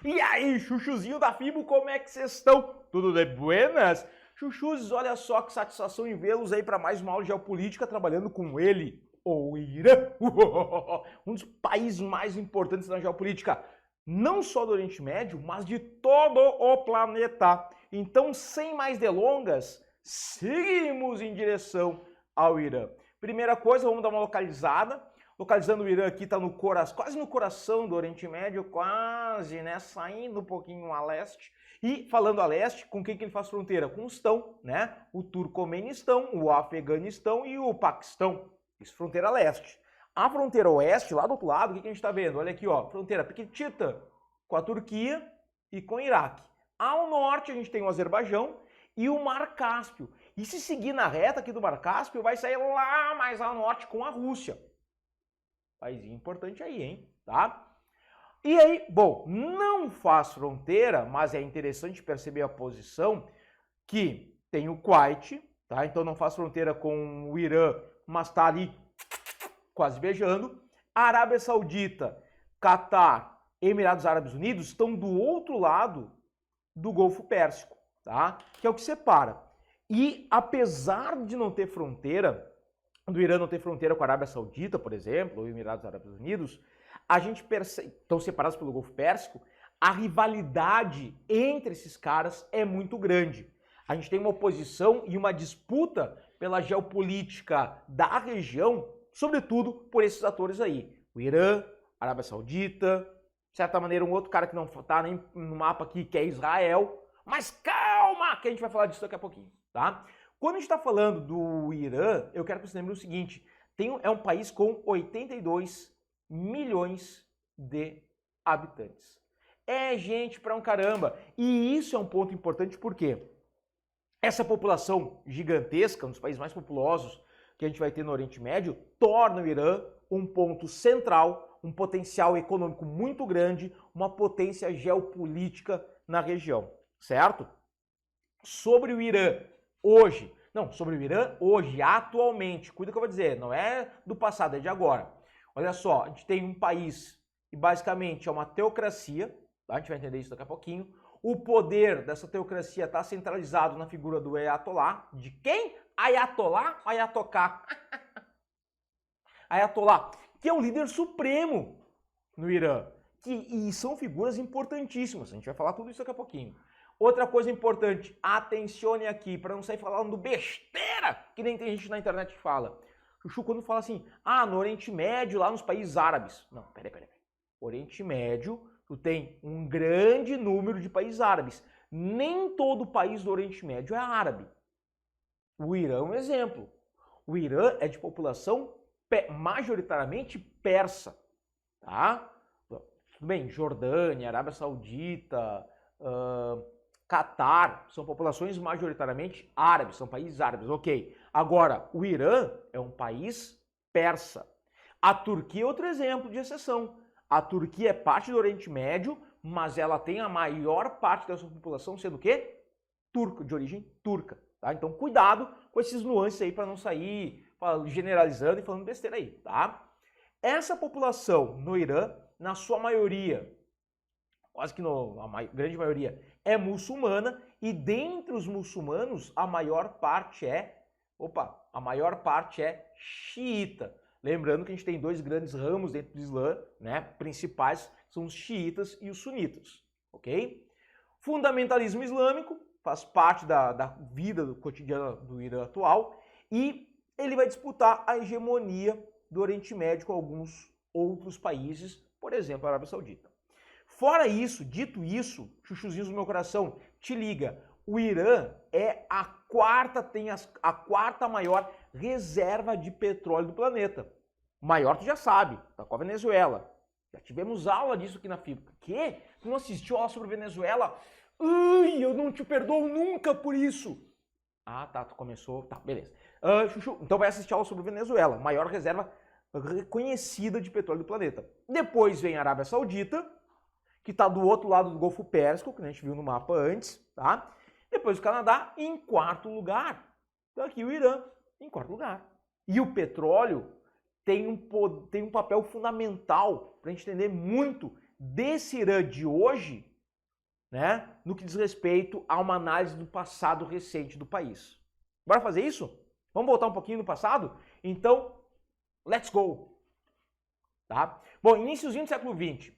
E aí, chuchuzinho da Fibo, como é que vocês estão? Tudo de buenas? Chuchuzes, olha só que satisfação em vê-los aí para mais uma aula de geopolítica trabalhando com ele, o Irã, um dos países mais importantes na geopolítica, não só do Oriente Médio, mas de todo o planeta. Então, sem mais delongas, seguimos em direção ao Irã. Primeira coisa, vamos dar uma localizada. Localizando o Irã aqui, está no quase no coração do Oriente Médio, quase, né? Saindo um pouquinho a leste. E falando a leste, com quem que ele faz fronteira? Com o Estão, né? O Turcomenistão, o Afeganistão e o Paquistão. Isso, fronteira leste. A fronteira oeste, lá do outro lado, o que a gente está vendo? Olha aqui, ó, fronteira pequitita com a Turquia e com o Iraque. Ao norte a gente tem o Azerbaijão e o Mar Cáspio. E se seguir na reta aqui do Mar Cáspio, vai sair lá mais ao norte com a Rússia. Paísinho importante aí, hein? Tá? E aí, bom, não faz fronteira, mas é interessante perceber a posição que tem o Kuwait, tá? Então não faz fronteira com o Irã, mas tá ali quase beijando. A Arábia Saudita, Catar, Emirados Árabes Unidos estão do outro lado do Golfo Pérsico, tá? Que é o que separa. E apesar de não ter fronteira, do Irã não ter fronteira com a Arábia Saudita, por exemplo, ou Emirados Árabes Unidos, a gente percebe, estão separados pelo Golfo Pérsico, a rivalidade entre esses caras é muito grande. A gente tem uma oposição e uma disputa pela geopolítica da região, sobretudo por esses atores aí. O Irã, a Arábia Saudita, de certa maneira um outro cara que não está nem no mapa aqui, que é Israel. Mas calma, que a gente vai falar disso daqui a pouquinho, tá? Quando a gente está falando do Irã, eu quero que você lembre o seguinte, é um país com 82 milhões de habitantes. É gente pra um caramba. E isso é um ponto importante porque essa população gigantesca, um dos países mais populosos que a gente vai ter no Oriente Médio, torna o Irã um ponto central, um potencial econômico muito grande, uma potência geopolítica na região, certo? Sobre o Irã hoje, atualmente, cuida que eu vou dizer, não é do passado, é de agora. Olha só, a gente tem um país que basicamente é uma teocracia, tá? A gente vai entender isso daqui a pouquinho. O poder dessa teocracia está centralizado na figura do Ayatollah. De quem? Ayatollah? Ayatollah. Ayatollah, que é um líder supremo no Irã. E são figuras importantíssimas. A gente vai falar tudo isso daqui a pouquinho. Outra coisa importante, atencione aqui, para não sair falando besteira, que nem tem gente na internet que fala. Chuchu, quando fala assim, no Oriente Médio, lá nos países árabes. Não, peraí. Oriente Médio, tu tem um grande número de países árabes. Nem todo país do Oriente Médio é árabe. O Irã é um exemplo. O Irã é de população majoritariamente persa, tá? Tudo bem, Jordânia, Arábia Saudita, Catar, são populações majoritariamente árabes, são países árabes, ok. Agora, o Irã é um país persa. A Turquia é outro exemplo de exceção. A Turquia é parte do Oriente Médio, mas ela tem a maior parte da sua população sendo o quê? Turca, de origem turca. Tá? Então, cuidado com esses nuances aí para não sair generalizando e falando besteira aí, tá? Essa população no Irã, na sua maioria, quase que a grande maioria, é muçulmana e dentre os muçulmanos a maior parte é xiita. Lembrando que a gente tem dois grandes ramos dentro do Islã, né, principais, são os xiitas e os sunitas, ok? Fundamentalismo islâmico faz parte da vida cotidiana do Irã atual e ele vai disputar a hegemonia do Oriente Médio com alguns outros países, por exemplo, a Arábia Saudita. Fora isso, dito isso, chuchuzinhos do meu coração, te liga, o Irã é tem a quarta maior reserva de petróleo do planeta. Maior tu já sabe, tá com a Venezuela. Já tivemos aula disso aqui na FIBA. Que? Tu não assistiu aula sobre Venezuela? Ai, eu não te perdoo nunca por isso. Ah, tá, tu começou, tá, beleza. Chuchu, então vai assistir aula sobre Venezuela, maior reserva reconhecida de petróleo do planeta. Depois vem a Arábia Saudita, que está do outro lado do Golfo Pérsico, que a gente viu no mapa antes, tá? Depois o Canadá em quarto lugar. Então aqui o Irã em quarto lugar. E o petróleo tem um papel fundamental para a gente entender muito desse Irã de hoje né, no que diz respeito a uma análise do passado recente do país. Bora fazer isso? Vamos voltar um pouquinho no passado? Então, let's go! Tá? Bom, iníciozinho do século XX.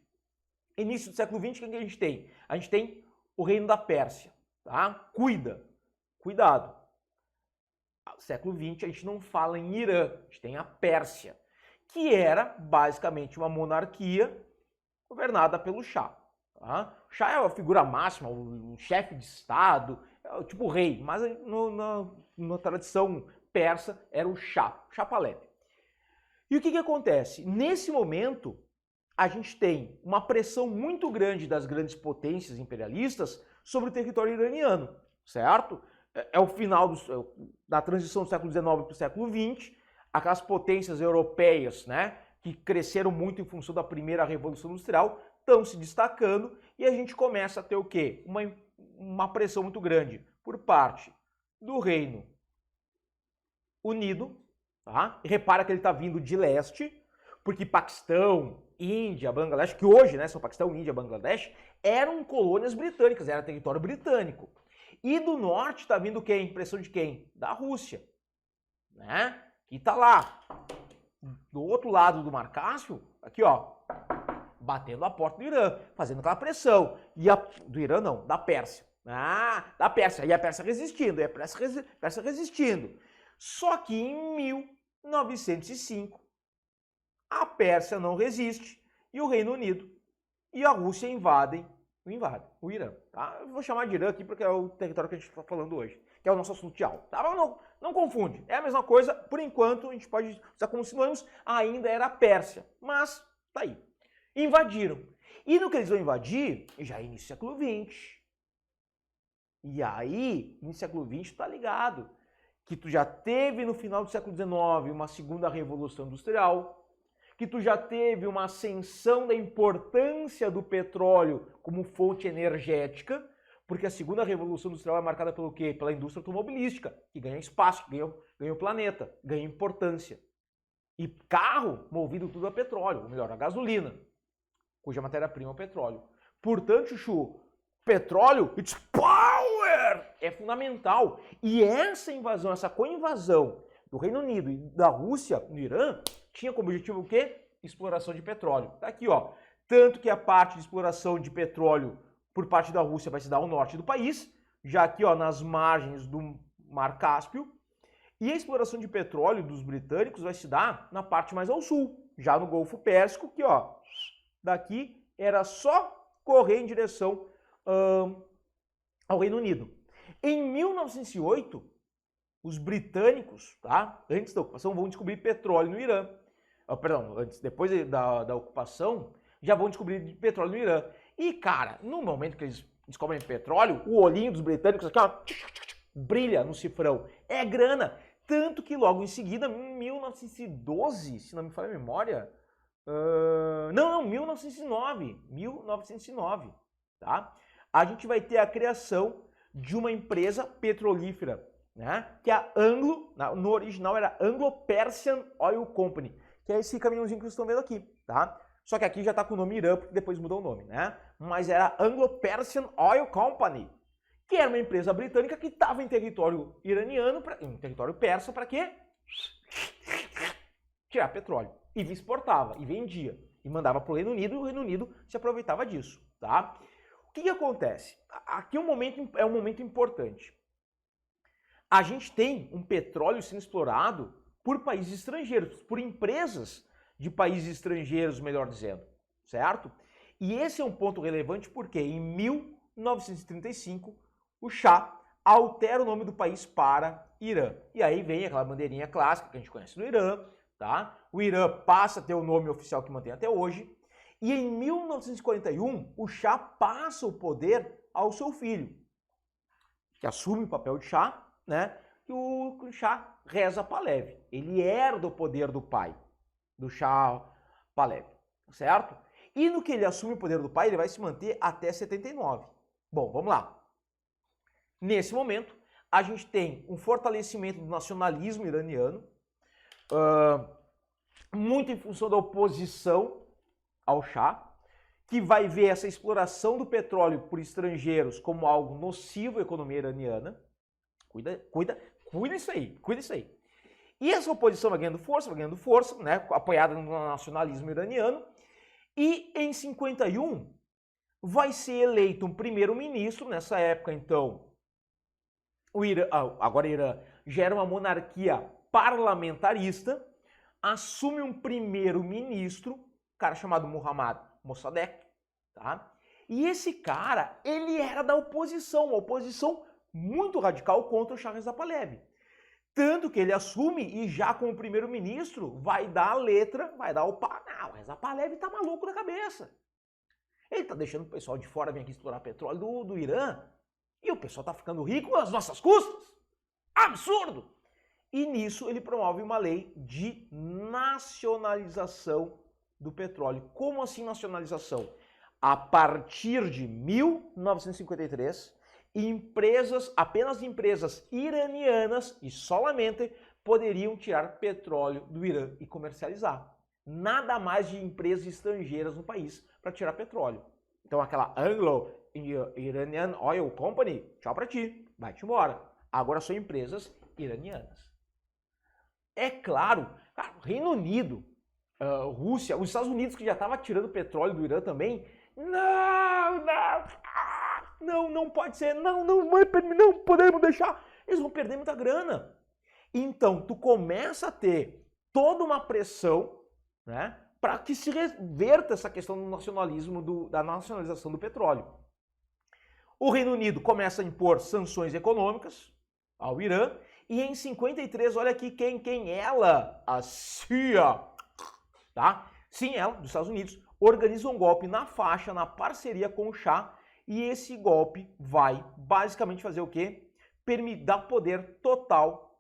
Início do século XX, o que a gente tem? A gente tem o reino da Pérsia. Tá? Cuidado. No século XX a gente não fala em Irã, a gente tem a Pérsia, que era basicamente uma monarquia governada pelo Shah. Tá? O Shah é a figura máxima, o chefe de Estado, é tipo o rei, mas na tradição persa era o Shah Pahlavi. E o que acontece? Nesse momento, a gente tem uma pressão muito grande das grandes potências imperialistas sobre o território iraniano, certo? É o final da transição do século XIX para o século XX, aquelas potências europeias, né, que cresceram muito em função da primeira Revolução Industrial, estão se destacando e a gente começa a ter o quê? Uma pressão muito grande por parte do Reino Unido, tá? E repara que ele está vindo de leste, porque Paquistão, Índia, Bangladesh, que hoje, né, são Paquistão, Índia, Bangladesh, eram colônias britânicas, era território britânico. E do norte está vindo quem? Pressão de quem? Da Rússia, né? Que está lá, do outro lado do Mar Cáspio, aqui ó, batendo a porta do Irã, fazendo aquela pressão. Do Irã não, da Pérsia. Da Pérsia. E a Pérsia resistindo, Pérsia resistindo. Só que em 1905, a Pérsia não resiste e o Reino Unido e a Rússia invadem o Irã. Tá? Eu vou chamar de Irã aqui porque é o território que a gente está falando hoje, que é o nosso assunto de aula. Tá? Não confunde, é a mesma coisa, por enquanto a gente pode usar como sinônimos, ainda era a Pérsia, mas tá aí. Invadiram. E no que eles vão invadir, já é início do século XX. E aí, no século XX, tá ligado que tu já teve no final do século XIX uma segunda revolução industrial, que tu já teve uma ascensão da importância do petróleo como fonte energética, porque a segunda revolução industrial é marcada pelo quê? Pela indústria automobilística, que ganha espaço, que ganha o planeta, ganha importância. E carro movido tudo a petróleo, ou melhor, a gasolina, cuja matéria-prima é o petróleo. Portanto, Chuchu, petróleo, it's power! É fundamental. E essa invasão, essa co-invasão do Reino Unido e da Rússia no Irã, tinha como objetivo o quê? Exploração de petróleo. Tá aqui, ó. Tanto que a parte de exploração de petróleo por parte da Rússia vai se dar ao norte do país, já aqui, ó, nas margens do Mar Cáspio. E a exploração de petróleo dos britânicos vai se dar na parte mais ao sul, já no Golfo Pérsico, que, ó, daqui era só correr em direção ao Reino Unido. Em 1908, os britânicos, tá, antes da ocupação, vão descobrir petróleo no Irã. Depois da ocupação, já vão descobrir petróleo no Irã. E, cara, no momento que eles descobrem petróleo, o olhinho dos britânicos aqui, ó, brilha no cifrão. É grana. Tanto que logo em seguida, em 1912, se não me falha a memória, 1909, tá? A gente vai ter a criação de uma empresa petrolífera, né? Que é a no original era Anglo-Persian Oil Company, que é esse caminhãozinho que vocês estão vendo aqui, tá? Só que aqui já tá com o nome Irã, porque depois mudou o nome, né? Mas era Anglo-Persian Oil Company, que era uma empresa britânica que estava em território iraniano, em território persa, para quê? Tirar petróleo. E exportava, e vendia, e mandava para o Reino Unido, e o Reino Unido se aproveitava disso, tá? O que acontece? Aqui é um momento importante. A gente tem um petróleo sendo explorado por países estrangeiros, por empresas de países estrangeiros, melhor dizendo, certo? E esse é um ponto relevante porque em 1935 o Shah altera o nome do país para Irã. E aí vem aquela bandeirinha clássica que a gente conhece do Irã, tá? O Irã passa a ter o nome oficial que mantém até hoje. E em 1941, o Shah passa o poder ao seu filho, que assume o papel de Shah, né? E o Shah Reza Pahlavi. Ele herda o poder do pai, do Shah Pahlavi, certo? E no que ele assume o poder do pai, ele vai se manter até 79. Bom, vamos lá. Nesse momento, a gente tem um fortalecimento do nacionalismo iraniano, muito em função da oposição ao Shah, que vai ver essa exploração do petróleo por estrangeiros como algo nocivo à economia iraniana. Cuida isso aí, cuida isso aí. E essa oposição vai ganhando força, né, apoiada no nacionalismo iraniano. E em 51 vai ser eleito um primeiro-ministro, nessa época então, agora o Irã já era uma monarquia parlamentarista, assume um primeiro-ministro, um cara chamado Mohammad Mossadegh, tá? E esse cara, ele era da oposição, uma oposição muito radical contra o Shah Reza Pahlavi. Tanto que ele assume e já como primeiro-ministro vai dar a letra, vai dar o pá. Não, o Reza Pahlavi tá maluco na cabeça. Ele tá deixando o pessoal de fora vir aqui explorar petróleo do Irã. E o pessoal tá ficando rico às nossas custas. Absurdo! E nisso ele promove uma lei de nacionalização do petróleo. Como assim nacionalização? A partir de 1953, apenas empresas iranianas e solamente poderiam tirar petróleo do Irã e comercializar. Nada mais de empresas estrangeiras no país para tirar petróleo. Então aquela Anglo-Iranian Oil Company, tchau pra ti, vai-te embora. Agora são empresas iranianas. É claro, cara, Reino Unido, Rússia, os Estados Unidos que já estava tirando petróleo do Irã também, não pode ser, não podemos deixar, eles vão perder muita grana. Então, tu começa a ter toda uma pressão, né, para que se reverta essa questão do nacionalismo, da nacionalização do petróleo. O Reino Unido começa a impor sanções econômicas ao Irã, e em 53, olha aqui quem ela, a CIA, tá? Sim, ela, dos Estados Unidos, organiza um golpe na faixa, na parceria com o Shah, e esse golpe vai basicamente fazer o quê? Dar poder total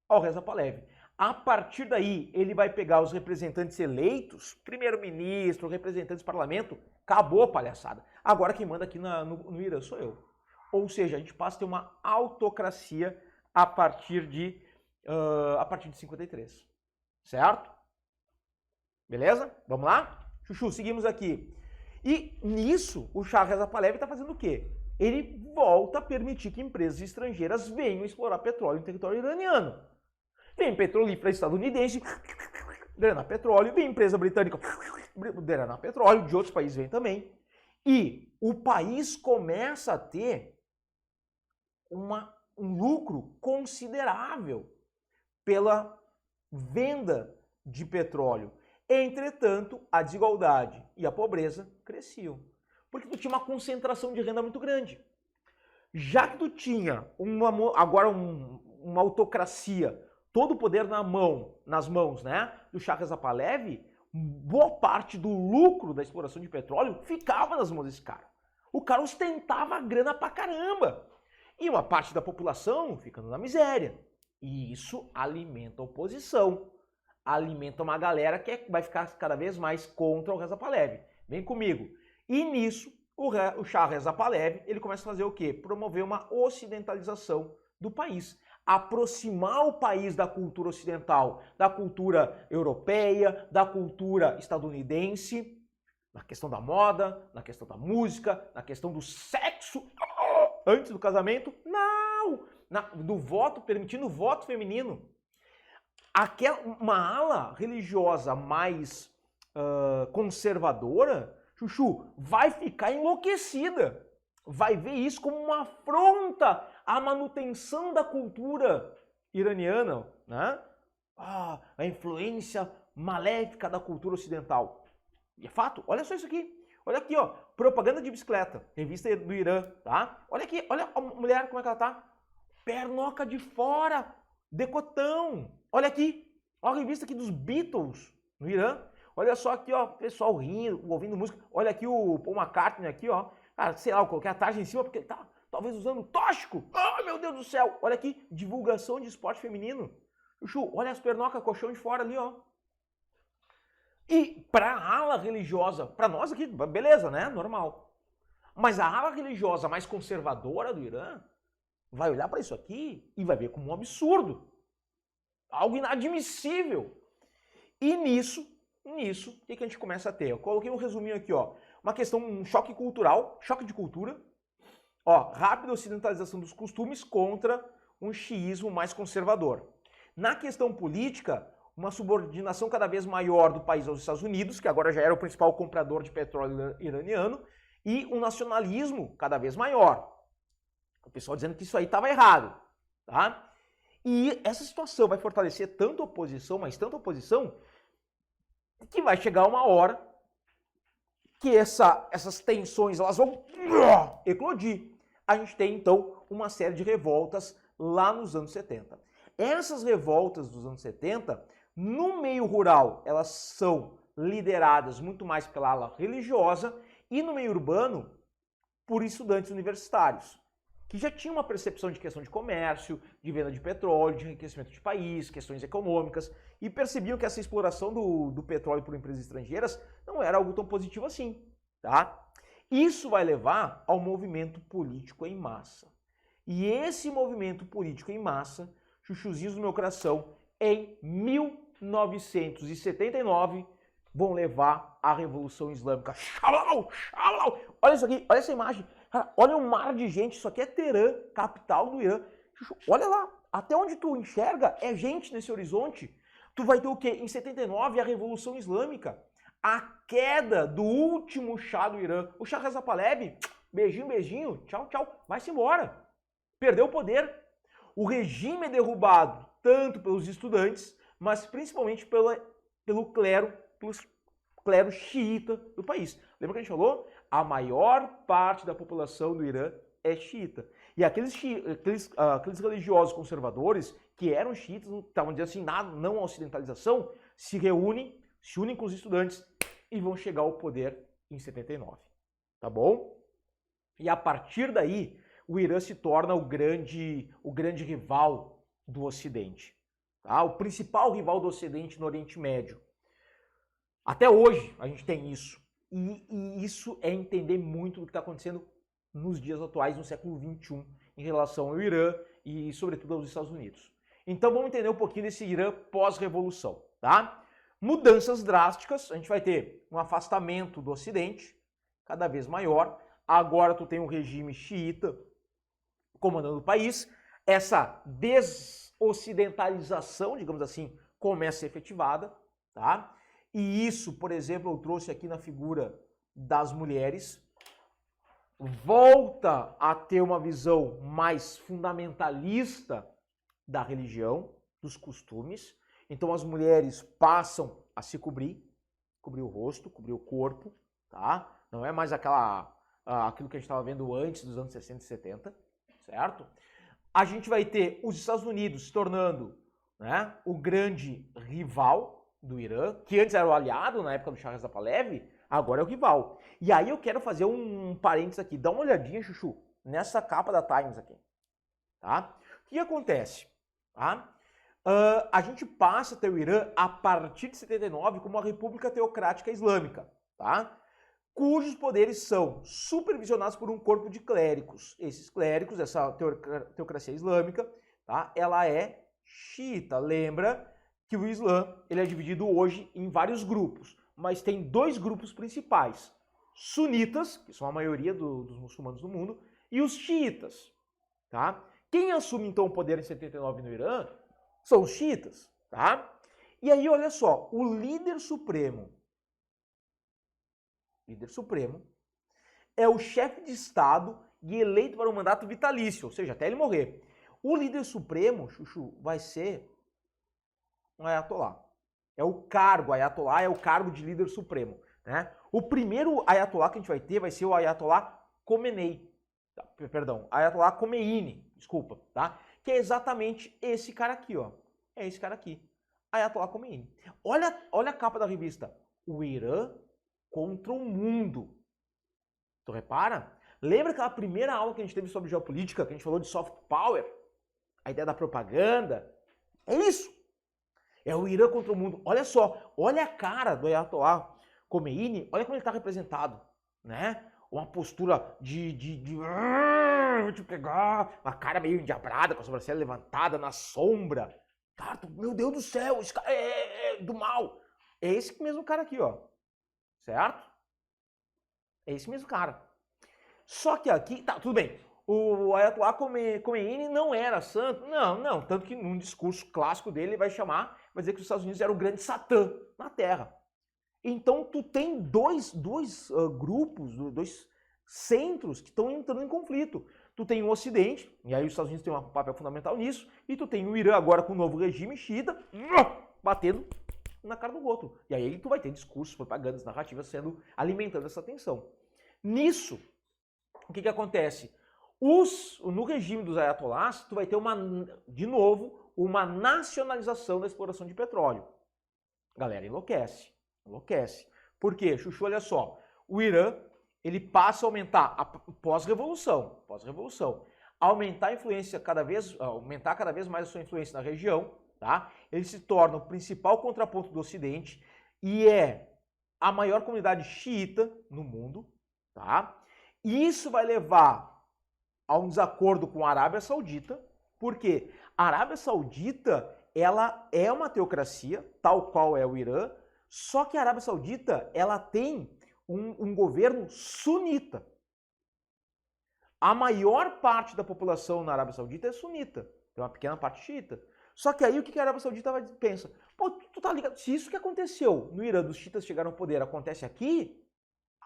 ao Reza Pahlavi. A partir daí, ele vai pegar os representantes eleitos, primeiro-ministro, representantes do parlamento, acabou a palhaçada. Agora quem manda aqui no Irã sou eu. Ou seja, a gente passa a ter uma autocracia a partir de 53. Certo? Beleza? Vamos lá? Chuchu, seguimos aqui. E nisso, o Shah Reza Pahlavi está fazendo o quê? Ele volta a permitir que empresas estrangeiras venham explorar petróleo no território iraniano. Vem petrolífera estadunidense, drenar petróleo, vem empresa britânica, drenar petróleo, de outros países vem também. E o país começa a ter um lucro considerável pela venda de petróleo. Entretanto, a desigualdade e a pobreza cresciam. Porque tu tinha uma concentração de renda muito grande. Já que tu tinha agora uma autocracia, todo o poder nas mãos, né, do Shah Reza Pahlavi, boa parte do lucro da exploração de petróleo ficava nas mãos desse cara. O cara ostentava a grana pra caramba. E uma parte da população ficando na miséria. E isso alimenta a oposição. Alimenta uma galera que vai ficar cada vez mais contra o Reza Pahlavi. Vem comigo. E nisso, o Shah Reza Pahlavi, ele começa a fazer o quê? Promover uma ocidentalização do país. Aproximar o país da cultura ocidental, da cultura europeia, da cultura estadunidense, na questão da moda, na questão da música, na questão do sexo antes do casamento. Não! Do voto, permitindo o voto feminino. Uma ala religiosa mais conservadora, Chuchu, vai ficar enlouquecida. Vai ver isso como uma afronta à manutenção da cultura iraniana, né? A influência maléfica da cultura ocidental. E é fato, olha só isso aqui. Olha aqui, ó, propaganda de bicicleta, revista do Irã, tá? Olha aqui, olha a mulher como é que ela tá. Pernoca de fora, decotão. Olha aqui, ó a revista aqui dos Beatles no Irã. Olha só aqui, ó, pessoal rindo, ouvindo música. Olha aqui o Paul McCartney aqui, ó. Sei lá, eu coloquei a tarja em cima porque ele tá talvez usando tóxico. Meu Deus do céu. Olha aqui, divulgação de esporte feminino. Chuchu, olha as pernocas, colchão de fora ali, ó. E para a ala religiosa, para nós aqui, beleza, né? Normal. Mas a ala religiosa mais conservadora do Irã vai olhar para isso aqui e vai ver como um absurdo. Algo inadmissível. E nisso, nisso, o que a gente começa a ter? Eu coloquei um resuminho aqui, ó. Uma questão, um choque cultural, choque de cultura. Ó, rápida ocidentalização dos costumes contra um xiismo mais conservador. Na questão política, uma subordinação cada vez maior do país aos Estados Unidos, que agora já era o principal comprador de petróleo iraniano, e um nacionalismo cada vez maior. O pessoal dizendo que isso aí estava errado, tá? E essa situação vai fortalecer tanto a oposição, mas tanto a oposição, que vai chegar uma hora que essas tensões elas vão eclodir. A gente tem, então, uma série de revoltas lá nos anos 70. Essas revoltas dos anos 70, no meio rural, elas são lideradas muito mais pela ala religiosa e no meio urbano, por estudantes universitários, que já tinham uma percepção de questão de comércio, de venda de petróleo, de enriquecimento de país, questões econômicas, e percebiam que essa exploração do petróleo por empresas estrangeiras não era algo tão positivo assim, tá? Isso vai levar ao movimento político em massa. E esse movimento político em massa, chuchuzinhos do meu coração, em 1979, vão levar à Revolução Islâmica. Xalau, xalau. Olha isso aqui, olha essa imagem. Cara, olha um mar de gente, isso aqui é Teherã, capital do Irã. Olha lá, até onde tu enxerga é gente nesse horizonte. Tu vai ter o quê? Em 79, a Revolução Islâmica. A queda do último Shah do Irã. O Shah Reza Pahlavi, beijinho, beijinho, tchau, tchau, vai-se embora. Perdeu o poder. O regime é derrubado tanto pelos estudantes, mas principalmente pelo clero xiita do país. Lembra que a gente falou? A maior parte da população do Irã é xiita. E aqueles religiosos conservadores, que eram xiitas, estavam dizendo assim, não à ocidentalização, se unem com os estudantes e vão chegar ao poder em 79. Tá bom? E a partir daí, o Irã se torna o grande rival do Ocidente. Tá? O principal rival do Ocidente no Oriente Médio. Até hoje a gente tem isso. E isso é entender muito do que está acontecendo nos dias atuais, no século XXI, em relação ao Irã e, sobretudo, aos Estados Unidos. Então vamos entender um pouquinho desse Irã pós-revolução, tá? Mudanças drásticas, a gente vai ter um afastamento do Ocidente, cada vez maior. Agora tu tem um regime xiita comandando o país. Essa desocidentalização, digamos assim, começa a ser efetivada, tá? E isso, por exemplo, eu trouxe aqui na figura das mulheres. Volta a ter uma visão mais fundamentalista da religião, dos costumes. Então as mulheres passam a se cobrir o rosto, cobrir o corpo, tá? Não é mais aquilo que a gente estava vendo antes dos anos 60 e 70, certo? A gente vai ter os Estados Unidos se tornando, né, o grande rival do Irã, que antes era o aliado na época do Shah Reza Pahlavi, agora é o rival. E aí eu quero fazer um parênteses aqui, dá uma olhadinha, Chuchu, nessa capa da Times aqui, tá? O que acontece? Tá? A gente passa a ter o Irã a partir de 79 como uma república teocrática islâmica, tá? Cujos poderes são supervisionados por um corpo de clérigos. Esses clérigos, essa teocracia islâmica, tá? Ela é xiita. Lembra que o Islã ele é dividido hoje em vários grupos, mas tem dois grupos principais. Sunitas, que são a maioria dos muçulmanos do mundo, e os xiitas. Tá? Quem assume então o poder em 79 no Irã são os xiitas. Tá? E aí, olha só, o líder supremo é o chefe de Estado e eleito para um mandato vitalício, ou seja, até ele morrer. O líder supremo, Chuchu, vai ser um ayatolá. É o cargo, ayatolá é o cargo de líder supremo. Né? O primeiro ayatolá que a gente vai ser o ayatolá Khomeini. Perdão, ayatolá Khomeini, desculpa, tá? Que é exatamente esse cara aqui, ó. É esse cara aqui, ayatolá Khomeini. Olha a capa da revista. O Irã contra o mundo. Tu repara? Lembra aquela primeira aula que a gente teve sobre geopolítica, que a gente falou de soft power? A ideia da propaganda? É isso. É o Irã contra o mundo. Olha só, olha a cara do ayatolá Khomeini, olha como ele está representado, né? Uma postura vou te pegar, uma cara meio endiabrada, com a sobrancelha levantada na sombra. Cara, meu Deus do céu, esse cara é do mal. É esse mesmo cara aqui, ó. Certo? É esse mesmo cara. Só que aqui, tá, tudo bem. O Ayatollah Khomeini não era santo. Não. Tanto que num discurso clássico dele, ele vai dizer que os Estados Unidos eram o grande Satã na Terra. Então, tu tem dois grupos, dois centros que estão entrando em conflito. Tu tem o Ocidente, e aí os Estados Unidos têm um papel fundamental nisso, e tu tem o Irã agora com o novo regime xiita, batendo na cara do outro. E aí tu vai ter discursos, propagandas, narrativas alimentando essa tensão. Nisso, o que acontece? No regime dos ayatollahs, tu vai ter de novo, uma nacionalização da exploração de petróleo. A galera enlouquece. Por quê? Chuchu, olha só. O Irã, ele passa a aumentar, pós-revolução, aumentar cada vez mais a sua influência na região, tá? Ele se torna o principal contraponto do Ocidente e é a maior comunidade xiita no mundo, tá? E isso vai levar a um desacordo com a Arábia Saudita, porque a Arábia Saudita, ela é uma teocracia, tal qual é o Irã, só que a Arábia Saudita, ela tem um governo sunita. A maior parte da população na Arábia Saudita é sunita, tem uma pequena parte xiita. Só que aí o que a Arábia Saudita pensa? Pô, tu tá ligado? Se isso que aconteceu no Irã, dos xiitas chegaram ao poder, acontece aqui,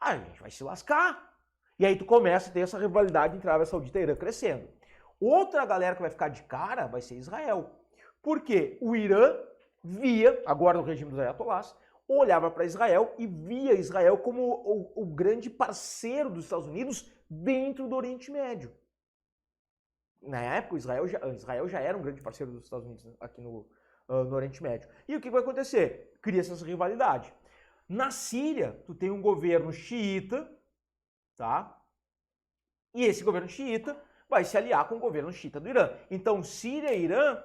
a gente vai se lascar. E aí tu começa a ter essa rivalidade entre a Arábia Saudita e Irã crescendo. Outra galera que vai ficar de cara vai ser Israel. Porque o Irã via, agora no regime dos ayatollahs, olhava para Israel e via Israel como o grande parceiro dos Estados Unidos dentro do Oriente Médio. Na época, Israel já era um grande parceiro dos Estados Unidos aqui no Oriente Médio. E o que vai acontecer? Cria-se essa rivalidade. Na Síria, tu tem um governo xiita, tá? E esse governo xiita vai se aliar com o governo xiita do Irã. Então, Síria e Irã,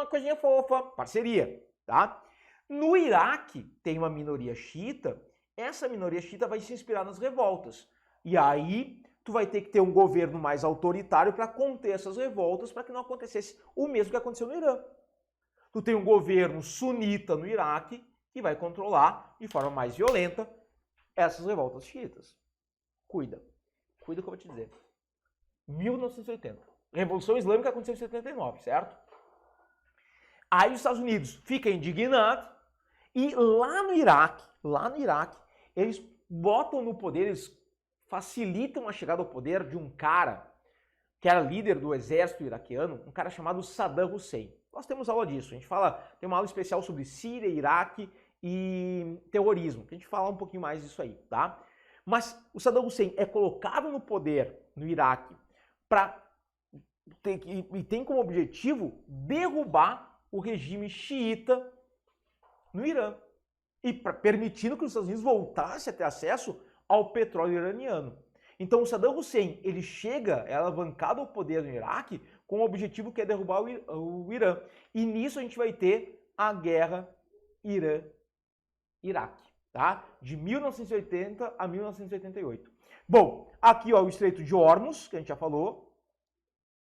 coisinha fofa, parceria, tá? No Iraque tem uma minoria xiita, essa minoria xiita vai se inspirar nas revoltas. E aí tu vai ter que ter um governo mais autoritário para conter essas revoltas, para que não acontecesse o mesmo que aconteceu no Irã. Tu tem um governo sunita no Iraque que vai controlar de forma mais violenta essas revoltas xiitas. Cuida que eu vou te dizer. 1980. Revolução Islâmica aconteceu em 79, certo? Aí os Estados Unidos ficam indignados e lá no Iraque, eles botam no poder, eles facilitam a chegada ao poder de um cara que era líder do exército iraquiano, um cara chamado Saddam Hussein. Nós temos aula disso, a gente tem uma aula especial sobre Síria, Iraque e terrorismo, que a gente fala um pouquinho mais disso aí, tá? Mas o Saddam Hussein é colocado no poder no Iraque e tem como objetivo derrubar o regime xiita no Irã e permitindo que os Estados Unidos voltassem a ter acesso ao petróleo iraniano. Então o Saddam Hussein, ele é alavancado ao poder no Iraque com o objetivo que é derrubar o Irã. E nisso a gente vai ter a guerra Irã-Iraque, tá? De 1980 a 1988. Bom, aqui ó, o Estreito de Hormuz, que a gente já falou.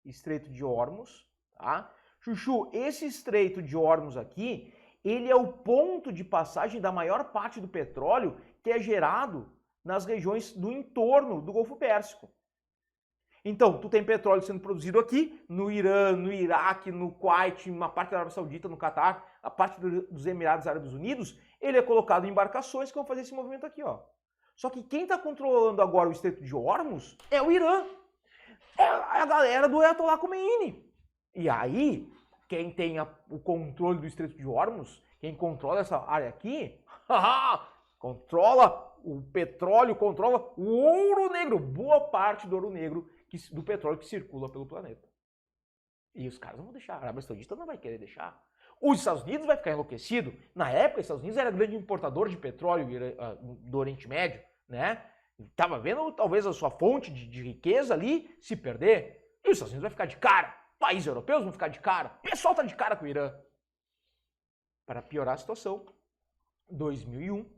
Estreito de Hormuz, tá? Chuchu, esse Estreito de Hormuz aqui, ele é o ponto de passagem da maior parte do petróleo que é gerado nas regiões do entorno do Golfo Pérsico. Então, tu tem petróleo sendo produzido aqui, no Irã, no Iraque, no Kuwait, uma parte da Arábia Saudita, no Catar, a parte dos Emirados Árabes Unidos, ele é colocado em embarcações que vão fazer esse movimento aqui, ó. Só que quem está controlando agora o Estreito de Hormuz é o Irã. É a galera do Ayatollah Khomeini. E aí, quem tem o controle do Estreito de Hormuz, quem controla essa área aqui, controla o petróleo, controla o ouro negro, boa parte do ouro negro, do petróleo que circula pelo planeta. E os caras não vão deixar, a Arábia Saudita não vai querer deixar. Os Estados Unidos vai ficar enlouquecido. Na época, os Estados Unidos era grande importador de petróleo do Oriente Médio, né? Estava vendo talvez a sua fonte de riqueza ali se perder. E os Estados Unidos vai ficar de cara. Países europeus vão ficar de cara. O pessoal tá de cara com o Irã. Para piorar a situação, 2001,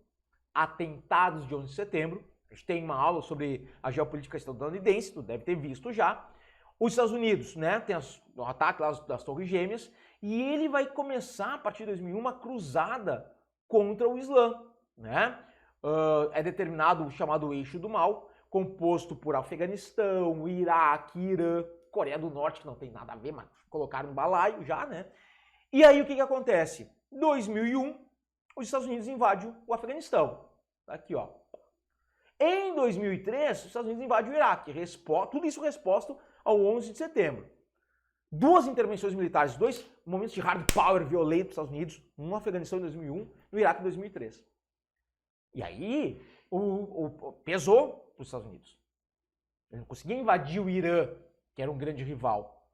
atentados de 11 de setembro. A gente tem uma aula sobre a geopolítica estadunidense, tu deve ter visto já. Os Estados Unidos, né, tem o ataque lá das Torres Gêmeas, e ele vai começar, a partir de 2001, uma cruzada contra o Islã, né? É determinado o chamado eixo do mal, composto por Afeganistão, Iraque, Irã, Coreia do Norte, que não tem nada a ver, mas colocaram um balaio já, né? E aí o que acontece? 2001, os Estados Unidos invadem o Afeganistão. Tá aqui, ó. Em 2003, os Estados Unidos invadem o Iraque. Tudo isso resposta ao 11 de setembro. Duas intervenções militares, dois momentos de hard power violento dos Estados Unidos, no Afeganistão em 2001, no Iraque em 2003. E aí, pesou para os Estados Unidos. Ele não conseguia invadir o Irã, que era um grande rival.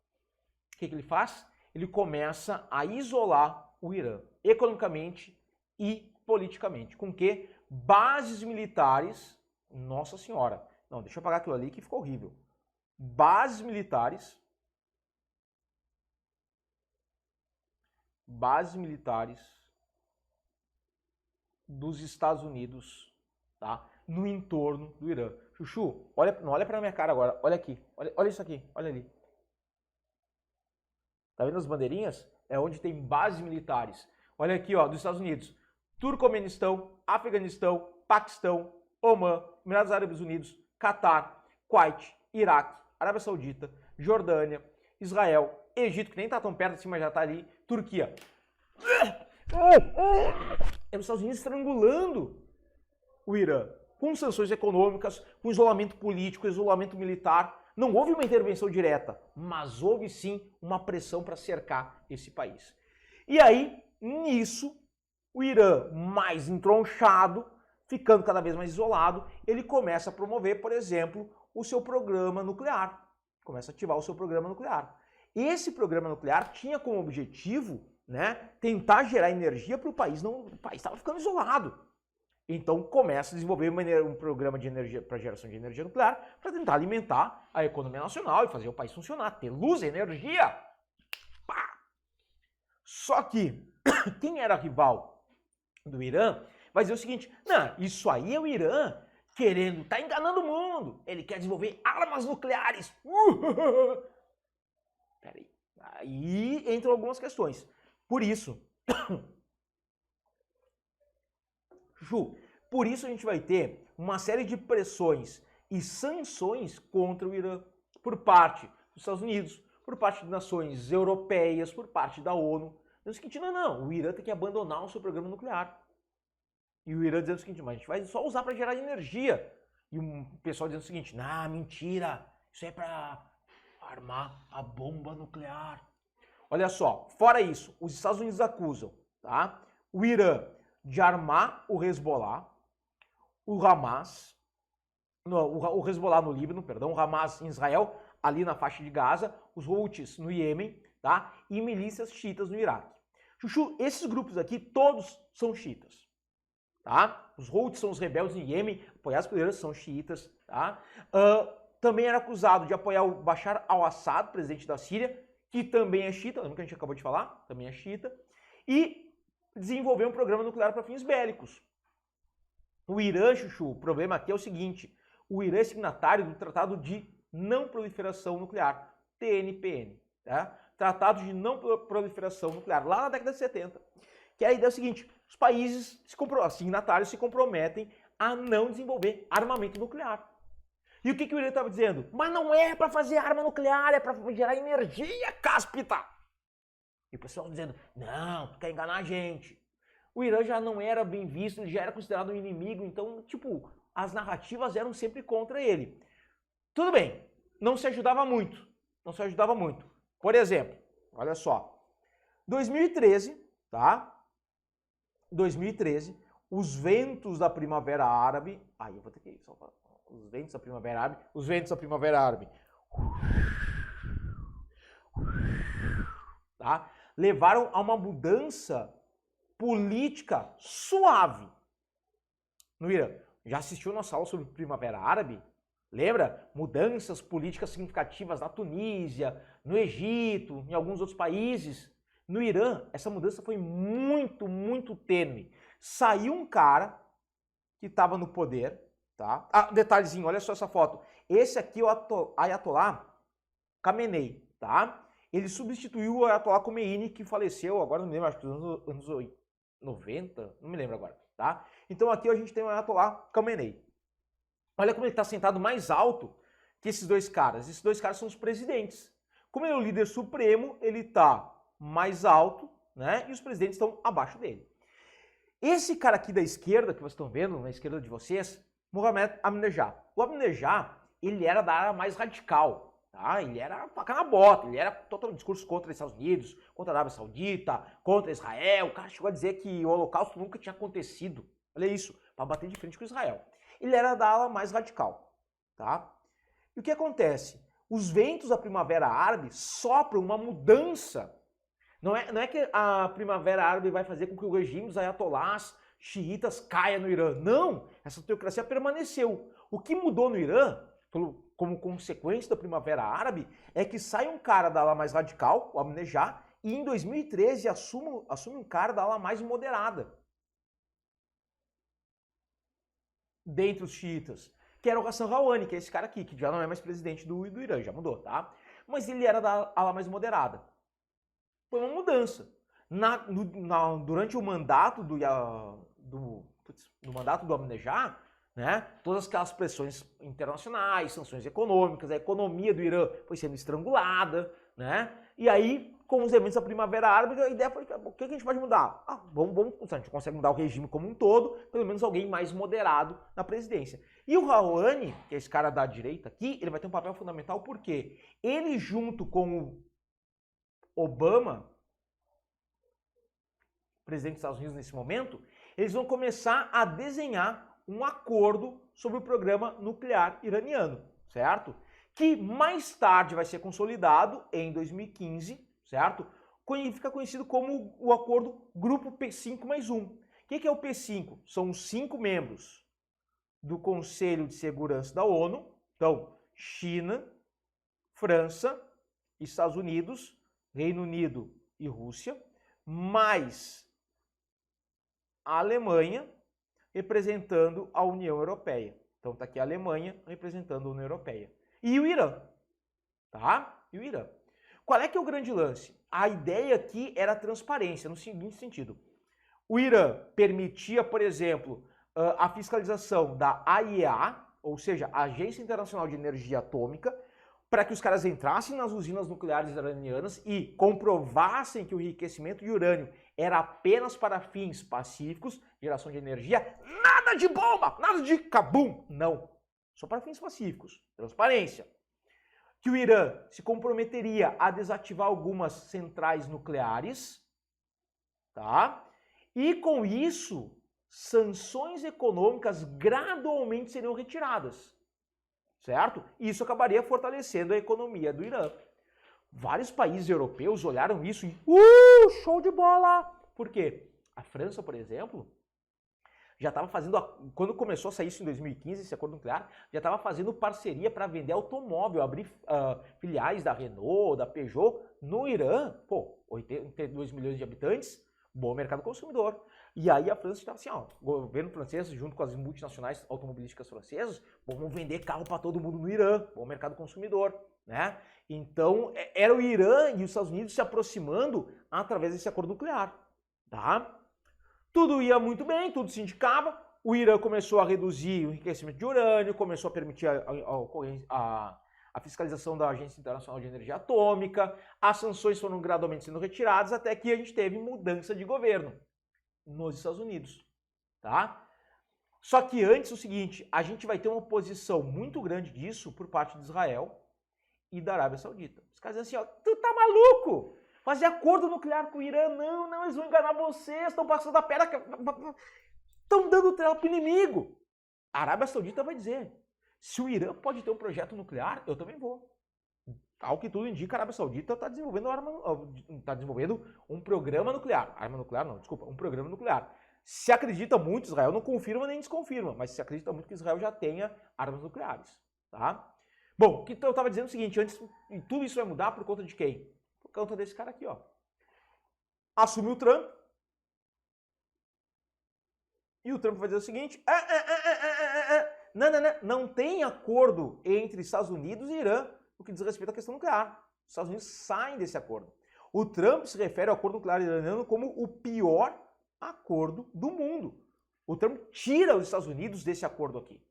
O que ele faz? Ele começa a isolar o Irã, economicamente e politicamente. Com que? Bases militares, nossa senhora. Não, deixa eu apagar aquilo ali que ficou horrível. Bases militares dos Estados Unidos, tá? No entorno do Irã. Chuchu, não olha pra minha cara agora, olha aqui, olha isso aqui, olha ali. Tá vendo as bandeirinhas? É onde tem bases militares. Olha aqui, ó, dos Estados Unidos. Turcomenistão, Afeganistão, Paquistão, Omã, Emirados Árabes Unidos, Catar, Kuwait, Iraque, Arábia Saudita, Jordânia, Israel, Egito, que nem tá tão perto assim, mas já tá ali, Turquia. É os Estados Unidos estrangulando o Irã, com sanções econômicas, com isolamento político, isolamento militar. Não houve uma intervenção direta, mas houve sim uma pressão para cercar esse país. E aí, nisso, o Irã, mais entronchado, ficando cada vez mais isolado, ele começa a promover, por exemplo, o seu programa nuclear. Começa a ativar o seu programa nuclear. Esse programa nuclear tinha como objetivo, né, tentar gerar energia para o país. O país estava ficando isolado. Então começa a desenvolver um programa de energia para geração de energia nuclear para tentar alimentar a economia nacional e fazer o país funcionar, ter luz e energia. Pá! Só que quem era rival do Irã vai dizer o seguinte: não, isso aí é o Irã querendo, tá enganando o mundo. Ele quer desenvolver armas nucleares. Peraí. Aí entram algumas questões. Por isso, por isso a gente vai ter uma série de pressões e sanções contra o Irã por parte dos Estados Unidos, por parte de nações europeias, por parte da ONU. Dizendo o seguinte: não, o Irã tem que abandonar o seu programa nuclear. E o Irã dizendo o seguinte: mas a gente vai só usar para gerar energia. E o pessoal dizendo o seguinte: não, mentira, isso é para armar a bomba nuclear. Olha só, fora isso, os Estados Unidos acusam, tá, o Irã de armar o Hezbollah, o Hamas, o Hezbollah no Líbano, perdão, o Hamas em Israel, ali na faixa de Gaza, os Houthis no Iêmen, tá, e milícias xiitas no Iraque. Chuchu, esses grupos aqui todos são xiitas, tá? Os Houthis são os rebeldes em Iêmen, apoiados pelo Irã, são xiitas, tá? Também era acusado de apoiar o Bashar al-Assad, presidente da Síria, que também é xiita, lembra que a gente acabou de falar? Também é xiita, e desenvolver um programa nuclear para fins bélicos. O Irã, Chuchu, o problema aqui é o seguinte: o Irã é signatário do Tratado de Não Proliferação Nuclear, TNPN, tá? Tratado de Não Proliferação Nuclear, lá na década de 70. Que a ideia é o seguinte: os países signatários se comprometem a não desenvolver armamento nuclear. E o que o Irã estava dizendo? Mas não é para fazer arma nuclear, é para gerar energia, cáspita! E o pessoal dizendo: não, tu quer enganar a gente. O Irã já não era bem visto, ele já era considerado um inimigo, então, tipo, as narrativas eram sempre contra ele. Tudo bem, não se ajudava muito. Por exemplo, olha só, 2013, tá? 2013, os ventos da Primavera Árabe, eu vou ter que salvar. Os ventos da Primavera Árabe, tá? Levaram a uma mudança política suave no Irã. Já assistiu nossa aula sobre Primavera Árabe? Lembra? Mudanças políticas significativas na Tunísia, no Egito, em alguns outros países. No Irã, essa mudança foi muito, muito tênue. Saiu um cara que estava no poder, tá? Detalhezinho, olha só essa foto. Esse aqui é o Ayatollah Khamenei, tá? Ele substituiu o Ayatollah Khomeini, que faleceu, agora não me lembro, acho que nos 90, não me lembro agora, tá? Então aqui a gente tem o Ayatollah Khamenei. Olha como ele está sentado mais alto que esses dois caras. Esses dois caras são os presidentes. Como ele é o líder supremo, ele está mais alto, né? E os presidentes estão abaixo dele. Esse cara aqui da esquerda, que vocês estão vendo, na esquerda de vocês, Mohamed Ahmadinejad. O Ahmadinejad, ele era da área mais radical, tá? Ele era faca na bota, ele era totalmente discurso contra os Estados Unidos, contra a Arábia Saudita, contra Israel. O cara chegou a dizer que o Holocausto nunca tinha acontecido. Olha isso, para bater de frente com Israel. Ele era da ala mais radical, tá? E o que acontece? Os ventos da Primavera Árabe sopram uma mudança. Não é que a Primavera Árabe vai fazer com que o regime dos ayatolás xiitas caia no Irã. Não! Essa teocracia permaneceu. O que mudou no Irã, como consequência da Primavera Árabe, é que sai um cara da ala mais radical, o Ahmadinejad, e em 2013 assume um cara da ala mais moderada dentre os xiitas, que era o Hassan Rouhani, que é esse cara aqui, que já não é mais presidente do Irã, já mudou, tá? Mas ele era da ala mais moderada. Foi uma mudança. Durante o mandato do mandato do Ahmadinejad, né, todas aquelas pressões internacionais, sanções econômicas, a economia do Irã foi sendo estrangulada, né? E aí, com os eventos da Primavera Árabe, a ideia foi, o que a gente pode mudar? Se a gente consegue mudar o regime como um todo, pelo menos alguém mais moderado na presidência. E o Rouhani, que é esse cara da direita aqui, ele vai ter um papel fundamental porque ele, junto com o Obama, presidente dos Estados Unidos nesse momento, eles vão começar a desenhar um acordo sobre o programa nuclear iraniano, certo? Que mais tarde vai ser consolidado em 2015, certo? Fica conhecido como o acordo Grupo P5+1. O que é o P5? São os 5 membros do Conselho de Segurança da ONU, então China, França, Estados Unidos, Reino Unido e Rússia, mais a Alemanha representando a União Europeia. Então tá aqui a Alemanha representando a União Europeia. E o Irã, tá? E o Irã. Qual é que é o grande lance? A ideia aqui era a transparência, no seguinte sentido. O Irã permitia, por exemplo, a fiscalização da AIEA, ou seja, a Agência Internacional de Energia Atômica, para que os caras entrassem nas usinas nucleares iranianas e comprovassem que o enriquecimento de urânio era apenas para fins pacíficos, geração de energia, nada de bomba, nada de cabum, não. Só para fins pacíficos, transparência. Que o Irã se comprometeria a desativar algumas centrais nucleares, tá? E com isso, sanções econômicas gradualmente seriam retiradas, certo? E isso acabaria fortalecendo a economia do Irã. Vários países europeus olharam isso e show de bola! Por quê? A França, por exemplo, já estava fazendo, quando começou a sair isso em 2015, esse acordo nuclear, já estava fazendo parceria para vender automóvel, abrir filiais da Renault, da Peugeot no Irã. Pô, 82 milhões de habitantes, bom mercado consumidor. E aí a França estava assim, ó, o governo francês, junto com as multinacionais automobilísticas francesas, vamos vender carro para todo mundo no Irã, bom mercado consumidor, né? Então, era o Irã e os Estados Unidos se aproximando através desse acordo nuclear, tá? Tudo ia muito bem, tudo se indicava, o Irã começou a reduzir o enriquecimento de urânio, começou a permitir a fiscalização da Agência Internacional de Energia Atômica, as sanções foram gradualmente sendo retiradas até que a gente teve mudança de governo nos Estados Unidos, tá? Só que antes o seguinte, a gente vai ter uma oposição muito grande disso por parte de Israel e da Arábia Saudita. Os caras dizem assim, ó, tu tá maluco? Fazer acordo nuclear com o Irã, não, eles vão enganar vocês, estão passando a perna, estão dando trela pro inimigo. A Arábia Saudita vai dizer, se o Irã pode ter um projeto nuclear, eu também vou. Ao que tudo indica, a Arábia Saudita está desenvolvendo um programa nuclear. Um programa nuclear. Se acredita muito, Israel não confirma nem desconfirma, mas se acredita muito que Israel já tenha armas nucleares, tá? Bom, o que eu estava dizendo é o seguinte, antes, tudo isso vai mudar por conta de quem? Por conta desse cara aqui, ó. Assumiu o Trump. E o Trump vai dizer o seguinte, não tem acordo entre Estados Unidos e Irã no que diz respeito à questão nuclear. Os Estados Unidos saem desse acordo. O Trump se refere ao acordo nuclear iraniano como o pior acordo do mundo. O Trump tira os Estados Unidos desse acordo aqui.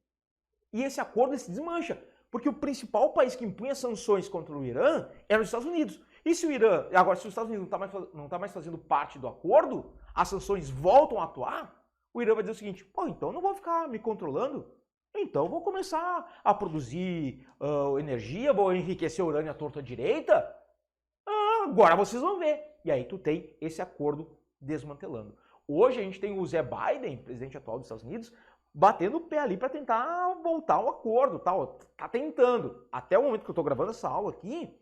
E esse acordo se desmancha, porque o principal país que impunha sanções contra o Irã era os Estados Unidos. E se o Irã, agora se os Estados Unidos não está mais fazendo parte do acordo, as sanções voltam a atuar, o Irã vai dizer o seguinte, pô, então eu não vou ficar me controlando, então eu vou começar a produzir energia, vou enriquecer o urânio à torta direita, agora vocês vão ver. E aí tu tem esse acordo desmantelando. Hoje a gente tem o Joe Biden, presidente atual dos Estados Unidos, batendo o pé ali para tentar voltar ao acordo, tal. Tá tentando. Até o momento que eu tô gravando essa aula aqui,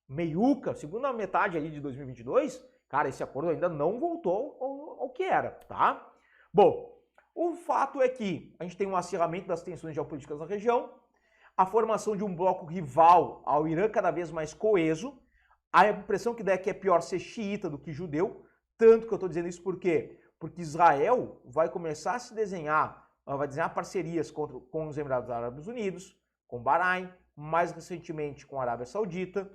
meiuca, segunda metade ali de 2022, cara, esse acordo ainda não voltou ao que era, tá? Bom, o fato é que a gente tem um acirramento das tensões geopolíticas na região, a formação de um bloco rival ao Irã cada vez mais coeso, a impressão que dá é que é pior ser xiita do que judeu, tanto que eu estou dizendo isso por quê? Porque Israel vai começar a se desenhar, vai desenhar parcerias com os Emirados Árabes Unidos, com Bahrein, mais recentemente com a Arábia Saudita,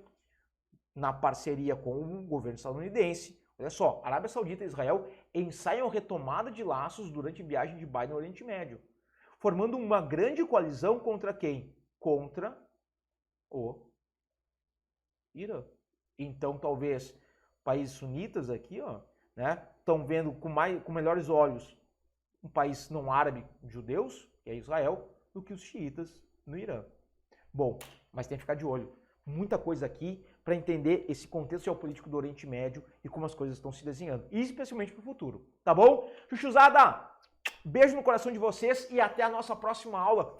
na parceria com o governo estadunidense. Olha só, Arábia Saudita e Israel ensaiam retomada de laços durante a viagem de Biden no Oriente Médio, formando uma grande coalizão contra quem? Contra o Irã. Então, talvez países sunitas aqui, ó, né, estão vendo com melhores olhos um país não árabe, judeus, que é Israel, do que os xiitas no Irã. Bom, mas tem que ficar de olho. Muita coisa aqui para entender esse contexto geopolítico do Oriente Médio e como as coisas estão se desenhando, e especialmente para o futuro, tá bom? Chuchuzada, beijo no coração de vocês e até a nossa próxima aula.